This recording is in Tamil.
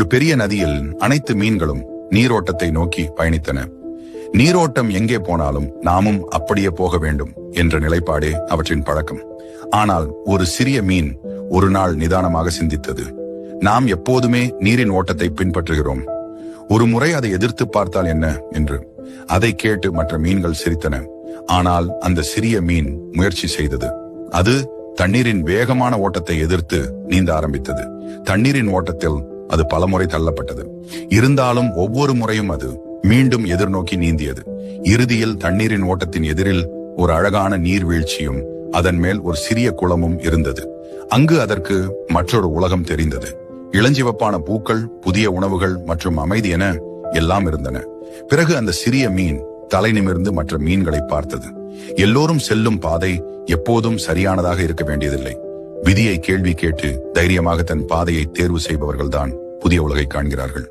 ஒரு பெரிய நதியில் அனைத்து மீன்களும் நீரோட்டத்தை நோக்கி பயணித்தன. நீரோட்டம் எங்கே போனாலும் நாமும் அப்படியே போக வேண்டும் என்ற நிலைப்பாடே அவற்றின் பழக்கம். ஆனால் ஒரு சிறிய மீன் ஒரு நாள் நிதானமாக சிந்தித்தது. நாம் எப்போதுமே நீரின் ஓட்டத்தை பின்பற்றுகிறோம், ஒரு முறை அதை எதிர்த்து பார்த்தால் என்ன என்று. அதை கேட்டு மற்ற மீன்கள் சிரித்தன. ஆனால் அந்த சிறிய மீன் முயற்சி செய்தது. அது தண்ணீரின் வேகமான ஓட்டத்தை எதிர்த்து நீந்த ஆரம்பித்தது. தண்ணீரின் ஓட்டத்தில் அது பலமுறை தள்ளப்பட்டது. இருந்தாலும் ஒவ்வொரு முறையும் அது மீண்டும் எதிர்நோக்கி நீந்தியது. இறுதியில் தண்ணீரின் ஓட்டத்தின் எதிரில் ஒரு அழகான நீர்வீழ்ச்சியும் அதன் மேல் ஒரு சிறிய குளமும் இருந்தது. அங்கு அதற்கு மற்றொரு உலகம் தெரிந்தது. இளஞ்சிவப்பான பூக்கள், புதிய உணவுகள் மற்றும் அமைதி என எல்லாம் இருந்தன. பிறகு அந்த சிறிய மீன் தலை நிமிர்ந்து மற்ற மீன்களை பார்த்தது. எல்லோரும் செல்லும் பாதை எப்போதும் சரியானதாக இருக்க வேண்டியதில்லை. விதியை கேள்வி கேட்டு தைரியமாக தன் பாதையை தேர்வு செய்பவர்கள்தான் புதிய உலகை காண்கிறார்கள்.